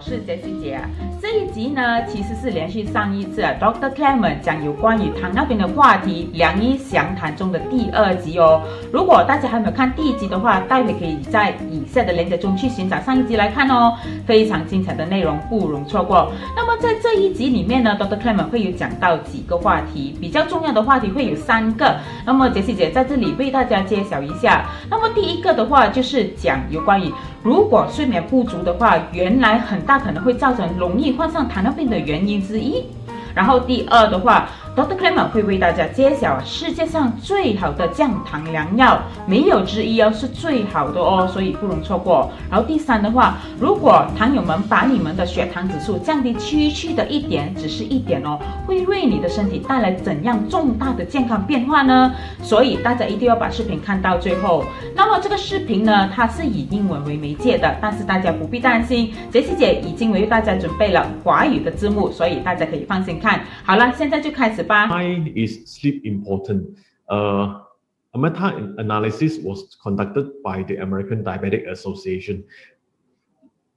是杰西姐啊。这一集呢，其实是连续上一次Dr. Clement 讲有关于糖尿病的话题良医详谈中的第2集哦。如果大家还没有看第1集的话，待会可以在以下的链接中去寻找上一集来看哦，非常精彩的内容，不容错过。那么在这一集里面呢，Dr. Clement 会有讲到几个话题，比较重要的话题会有3个。那么杰西姐在这里为大家揭晓一下。那么第一个的话就是讲有关于如果睡眠不足的话，原来很大可能会造成容易患上糖尿病的原因之一。然后第2的话，Dr. Clement 会为大家揭晓世界上最好的降糖良药，没有之一哦，是最好的哦，所以不容错过。然后第3的话，如果糖友们把你们的血糖指数降低区的1点，只是1点哦，会为你的身体带来怎样重大的健康变化呢？所以大家一定要把视频看到最后。那么这个视频呢，它是以英文为媒介的，但是大家不必担心，杰西姐已经为大家准备了华语的字幕，所以大家可以放心看。好了，现在就开始吧。Why is sleep important? A meta-analysis was conducted by the American Diabetic Association.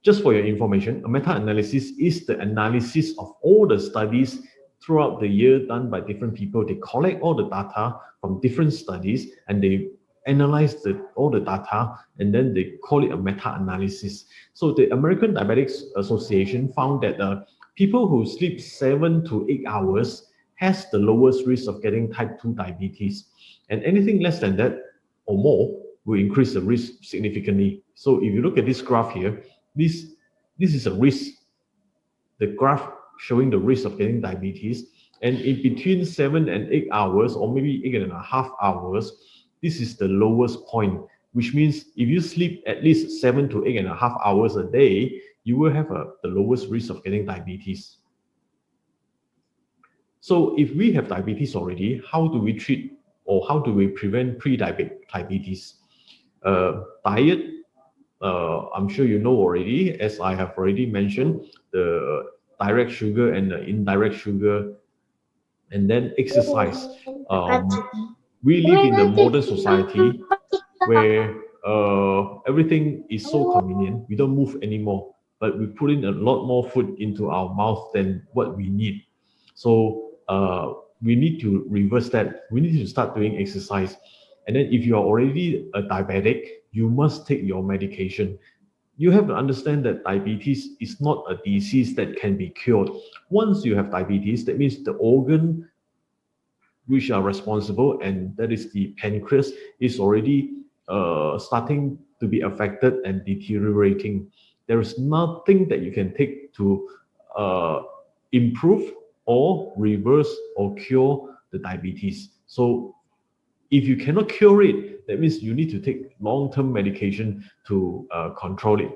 Just for your information, a meta-analysis is the analysis of all the studies throughout the year done by different people. They collect all the data from different studies and they analyze all the data and then they call it a meta-analysis. So the American Diabetic Association found that people who sleep 7 to 8 hours has the lowest risk of getting type 2 diabetes. And anything less than that or more will increase the risk significantly. So if you look at this graph here, this is a risk, the graph showing the risk of getting diabetes. And in between 7 and 8 hours, or maybe 8.5 hours, this is the lowest point, which means if you sleep at least 7 to 8.5 hours a day, you will have the lowest risk of getting diabetes. So if we have diabetes already, how do we treat or how do we prevent pre-diabetes? Diet, I'm sure you know already, as I have already mentioned, the direct sugar and the indirect sugar, and then exercise. We live in a modern society where everything is so convenient. We don't move anymore, but we put in a lot more food into our mouth than what we need. So we need to reverse that. We need to start doing exercise. And then if you are already a diabetic, you must take your medication. You have to understand that diabetes is not a disease that can be cured. Once you have diabetes, that means the organ which are responsible, and that is the pancreas, is already starting to be affected and deteriorating. There is nothing that you can take to improve or reverse or cure the diabetes. So if you cannot cure it, that means you need to take long-term medication to control it.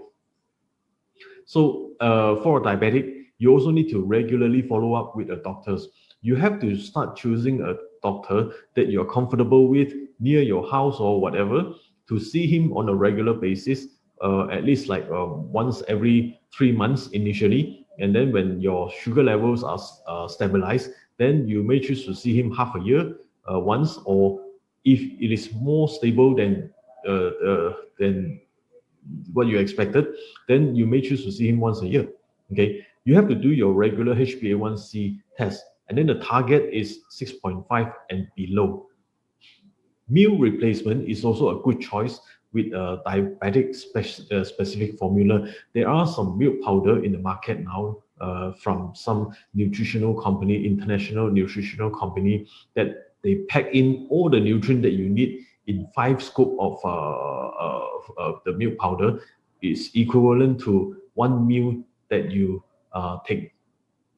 So for a diabetic, you also need to regularly follow up with the doctors. You have to start choosing a doctor that you're comfortable with near your house or whatever, to see him on a regular basis, at least like once every 3 months initially. And then when your sugar levels are stabilized, then you may choose to see him half a year once, or if it is more stable than what you expected, then you may choose to see him once a year. Okay, you have to do your regular HbA1c test, and then the target is 6.5 and below. Meal replacement is also a good choice with a diabetic specific formula. There are some milk powder in the market now from some nutritional company, international nutritional company, that they pack in all the nutrient that you need in 5 scoop of the milk powder. Is equivalent to 1 meal that you take.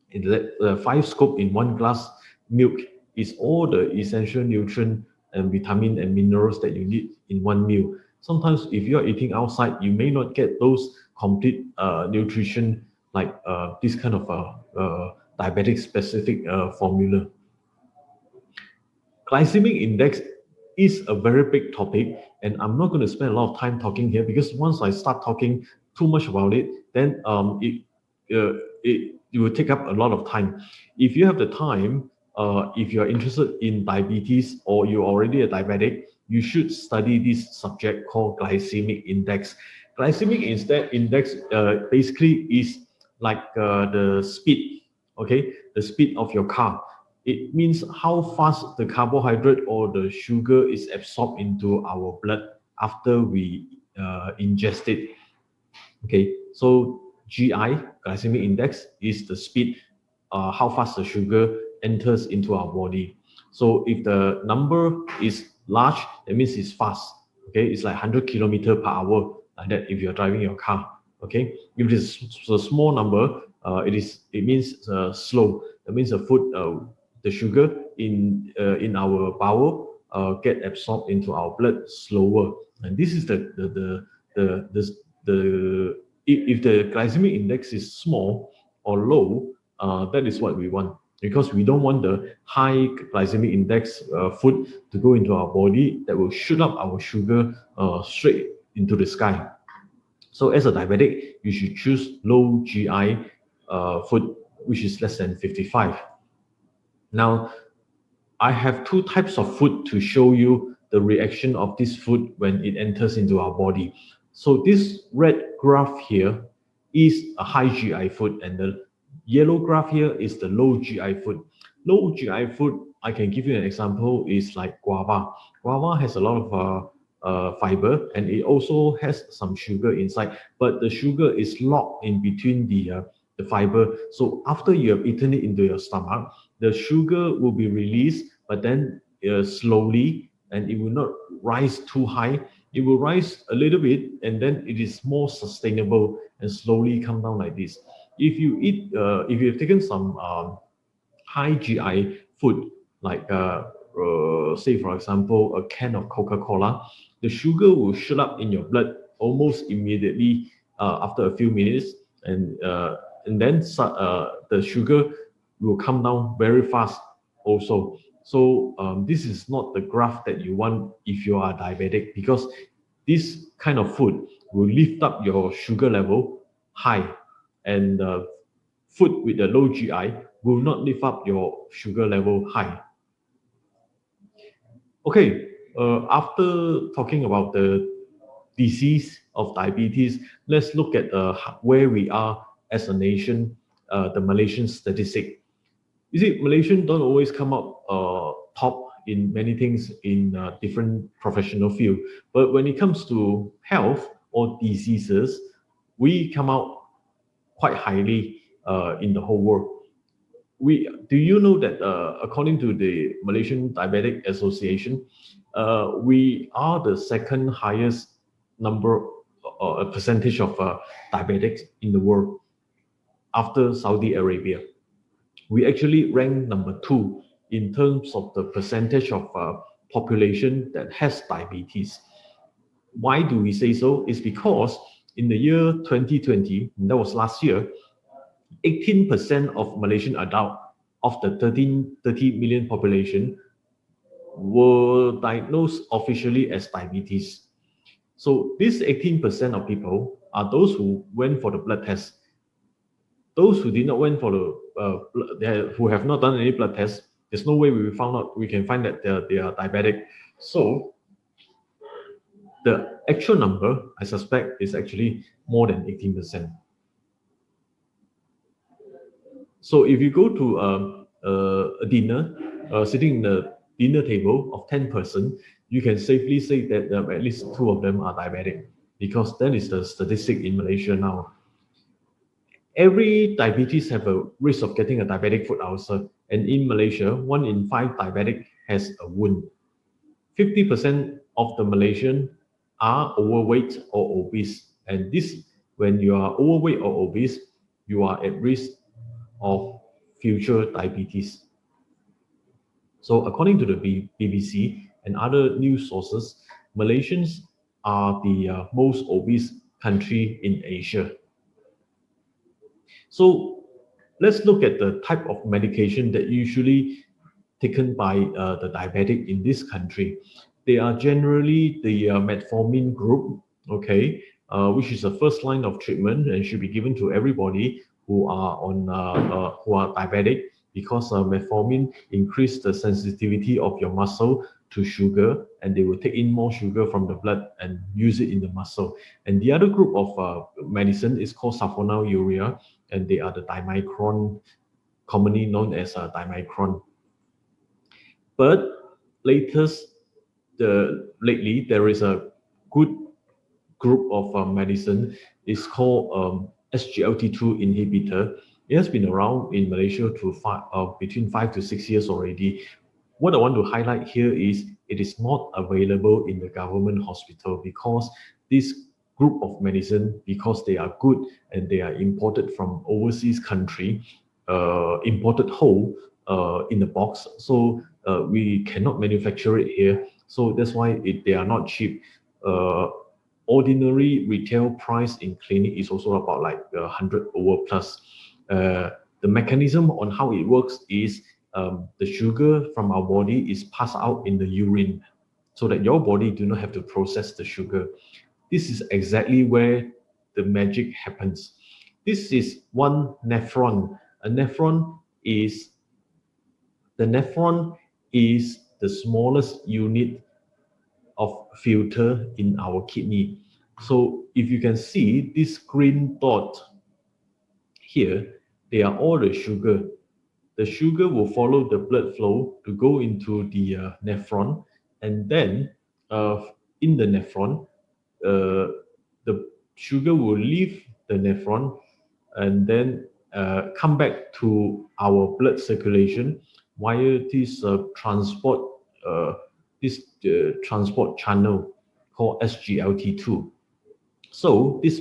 In the 5 scoop in 1 glass milk is all the essential nutrient and vitamin and minerals that you need in 1 meal. Sometimes if you're eating outside, you may not get those complete nutrition like this kind of diabetic specific formula. Glycemic index is a very big topic, and I'm not going to spend a lot of time talking here, because once I start talking too much about it, then it will take up a lot of time. If you have the time, if you're interested in diabetes or you're already a diabetic, you should study this subject called glycemic index. Glycemic index basically is like the speed, okay, the speed of your car. It means how fast the carbohydrate or the sugar is absorbed into our blood after we ingest it. Okay, so GI, glycemic index, is the speed, how fast the sugar enters into our body. So if the number is large, that means it's fast. Okay, it's like 100 kilometers per hour, like that if you're driving your car. Okay, if it is a small number, it means slow. That means the sugar in our bowel get absorbed into our blood slower. And this is if the glycemic index is small or low, that is what we want, because we don't want the high glycemic index food to go into our body that will shoot up our sugar straight into the sky. So as a diabetic, you should choose low GI food, which is less than 55. Now, I have two types of food to show you the reaction of this food when it enters into our body. So this red graph here is a high GI food, and the yellow graph here is the low GI food. Low GI food, I can give you an example, is like guava. Guava has a lot of fiber, and it also has some sugar inside, but the sugar is locked in between the fiber. So after you have eaten it into your stomach, the sugar will be released, but then slowly, and it will not rise too high. It will rise a little bit, and then it is more sustainable and slowly come down like this. If you eat, if you've taken some high GI food, like say for example a can of Coca-Cola, the sugar will shoot up in your blood almost immediately after a few minutes, and then the sugar will come down very fast also. So this is not the graph that you want if you are diabetic, because this kind of food will lift up your sugar level high, and food with the low GI will not lift up your sugar level high. Okay, after talking about the disease of diabetes, let's look at where we are as a nation, the Malaysian statistic. You see, Malaysians don't always come up top in many things in different professional field, but when it comes to health or diseases, we come out quite highly in the whole world. Do you know that according to the Malaysian Diabetic Association, we are the second highest number percentage of diabetics in the world after Saudi Arabia. We actually rank number 2 in terms of the percentage of population that has diabetes. Why do we say so? It's because in the year 2020, that was last year, 18% of Malaysian adults of the 30 million population were diagnosed officially as diabetes. So this 18% of people are those who went for the blood test. Those who did not went for the who have not done any blood tests, there's no way we can find that they are diabetic. So the actual number, I suspect, is actually more than 18%. So if you go to a dinner, sitting in the dinner table of 10 persons, you can safely say that at least 2 of them are diabetic, because that is the statistic in Malaysia now. Every diabetes have a risk of getting a diabetic foot ulcer, and in Malaysia, 1 in 5 diabetic has a wound. 50% of the Malaysians are overweight or obese, and this, when you are overweight or obese, you are at risk of future diabetes. So according to the BBC and other news sources, Malaysians are the most obese country in Asia. So let's look at the type of medication that usually taken by the diabetic in this country. They are generally the metformin group, okay, which is the first line of treatment and should be given to everybody who are diabetic, because metformin increase the sensitivity of your muscle to sugar, and they will take in more sugar from the blood and use it in the muscle. And the other group of medicine is called sulfonylurea, and they are the dimicron, commonly known as dimicron. But lately there is a good group of medicine. It's called SGLT2 inhibitor. It has been around in Malaysia between 5 to 6 years already. What I want to highlight here is it is not available in the government hospital because this group of medicine, because they are good and they are imported from overseas country, imported whole in the box. So we cannot manufacture it here. So that's why they are not cheap. Ordinary retail price in clinic is also about like 100 over plus. The mechanism on how it works is the sugar from our body is passed out in the urine so that your body do not have to process the sugar. This is exactly where the magic happens. This is one nephron. A nephron is the smallest unit of filter in our kidney. So if you can see this green dot here, they are all the sugar. The sugar will follow the blood flow to go into the nephron, and then in the nephron, the sugar will leave the nephron and then come back to our blood circulation via this transport channel called SGLT2. So this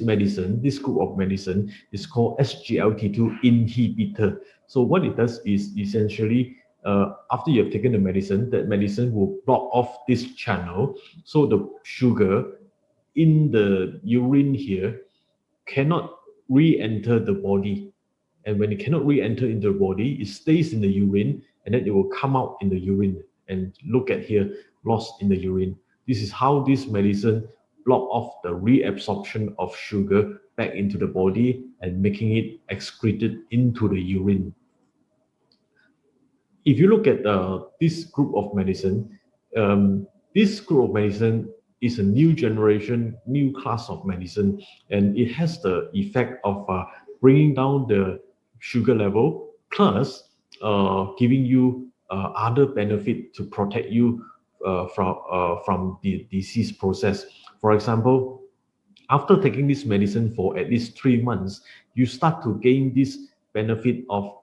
group of medicine is called SGLT2 inhibitor. So what it does is essentially, after you have taken the medicine, that medicine will block off this channel. So the sugar in the urine here cannot re-enter the body. And when it cannot re-enter into the body, it stays in the urine and then it will come out in the urine. And look at here, lost in the urine. This is how this medicine block off the reabsorption of sugar back into the body and making it excreted into the urine. If you look at this group of medicine, is a new generation, new class of medicine, and it has the effect of bringing down the sugar level, plus giving you other benefit to protect you from the disease process. For example, after taking this medicine for at least 3 months, you start to gain this benefit of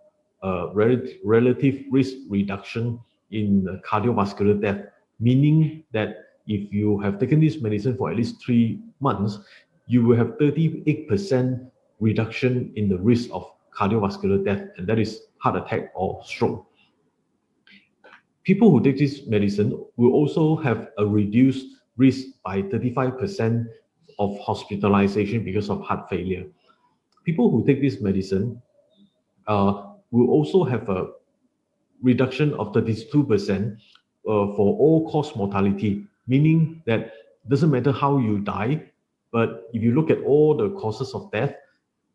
relative risk reduction in cardiovascular death, meaning that if you have taken this medicine for at least 3 months, you will have 38% reduction in the risk of cardiovascular death, and that is heart attack or stroke. People who take this medicine will also have a reduced risk by 35% of hospitalization because of heart failure. People who take this medicine will also have a reduction of 32% for all-cause mortality, meaning that it doesn't matter how you die, but if you look at all the causes of death,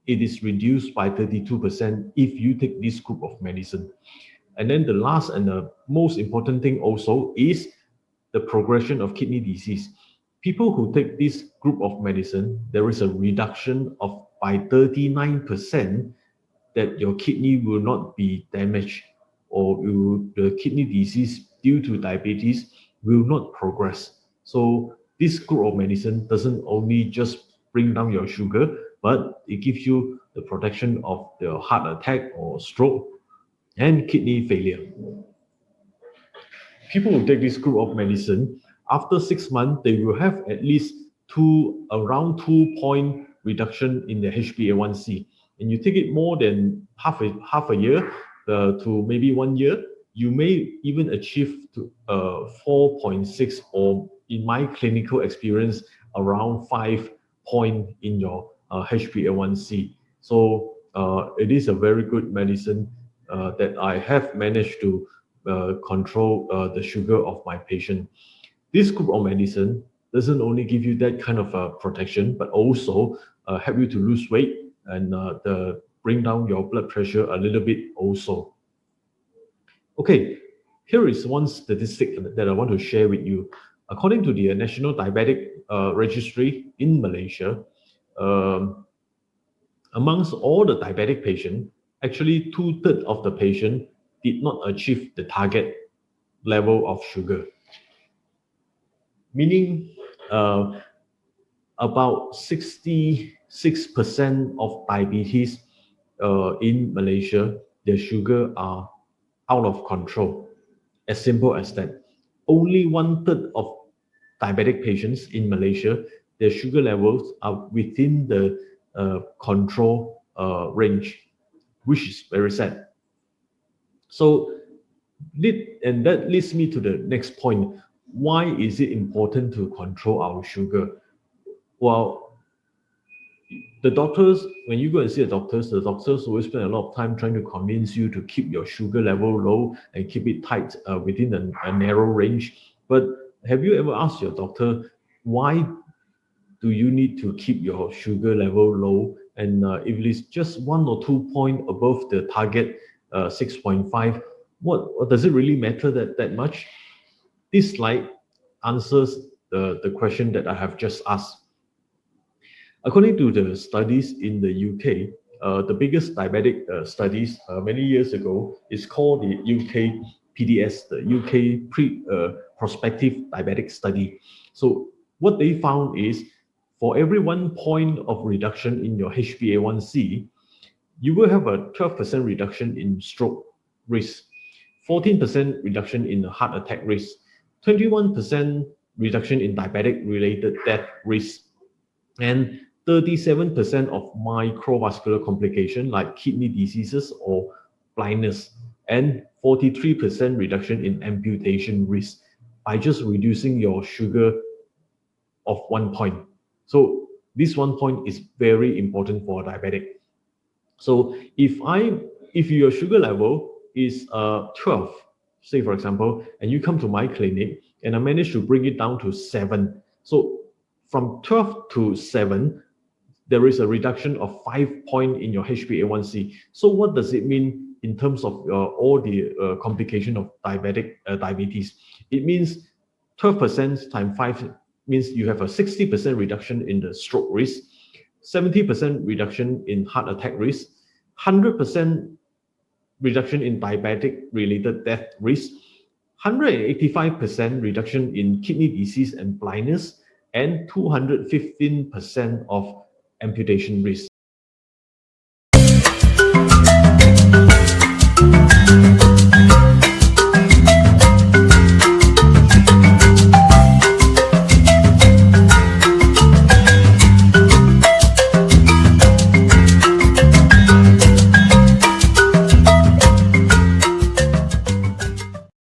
it is reduced by 32% if you take this group of medicine. And then the last and the most important thing also is the progression of kidney disease. People who take this group of medicine, there is a reduction of by 39% that your kidney will not be damaged, or the kidney disease due to diabetes will not progress. So this group of medicine doesn't only just bring down your sugar, but it gives you the protection of the heart attack or stroke and kidney failure. People who take this group of medicine, after 6 months, they will have at least around 2-point reduction in the HbA1c. And you take it more than half a year to maybe 1 year, you may even achieve 4.6, or in my clinical experience, around 5 point in your HbA1c. So it is a very good medicine that I have managed to control the sugar of my patient. This group of medicine doesn't only give you that kind of protection, but also help you to lose weight and bring down your blood pressure a little bit also. Okay, here is one statistic that I want to share with you. According to the National Diabetic Registry in Malaysia, amongst all the diabetic patients, actually 2/3 of the patient did not achieve the target level of sugar. Meaning about 66% of diabetes in Malaysia, their sugar are out of control. As simple as that. Only 1/3 of diabetic patients in Malaysia, their sugar levels are within the control range, which is very sad. So, and that leads me to the next point. Why is it important to control our sugar? Well, the doctors, when you go and see the doctors always spend a lot of time trying to convince you to keep your sugar level low and keep it tight within a narrow range. But have you ever asked your doctor, why do you need to keep your sugar level low? And if it is just 1 or 2 points above the target 6.5, what does it really matter that much? This slide answers the question that I have just asked. According to the studies in the UK, the biggest diabetic studies many years ago is called the UK PDS, the UK Prospective Diabetic Study. So what they found is for every 1 point of reduction in your HbA1c, you will have a 12% reduction in stroke risk, 14% reduction in heart attack risk, 21% reduction in diabetic-related death risk, and 37% of microvascular complications like kidney diseases or blindness, and 43% reduction in amputation risk by just reducing your sugar of 1 point. So this 1 point is very important for a diabetic. So if your sugar level is 12, say for example, and you come to my clinic and I manage to bring it down to 7. So from 12 to 7, there is a reduction of 5 points in your HbA1c. So what does it mean in terms of all the complication of diabetes? It means 12% times 5 means you have a 60% reduction in the stroke risk, 70% reduction in heart attack risk, 100% reduction in diabetic-related death risk, 185% reduction in kidney disease and blindness, and 215% of amputation risk.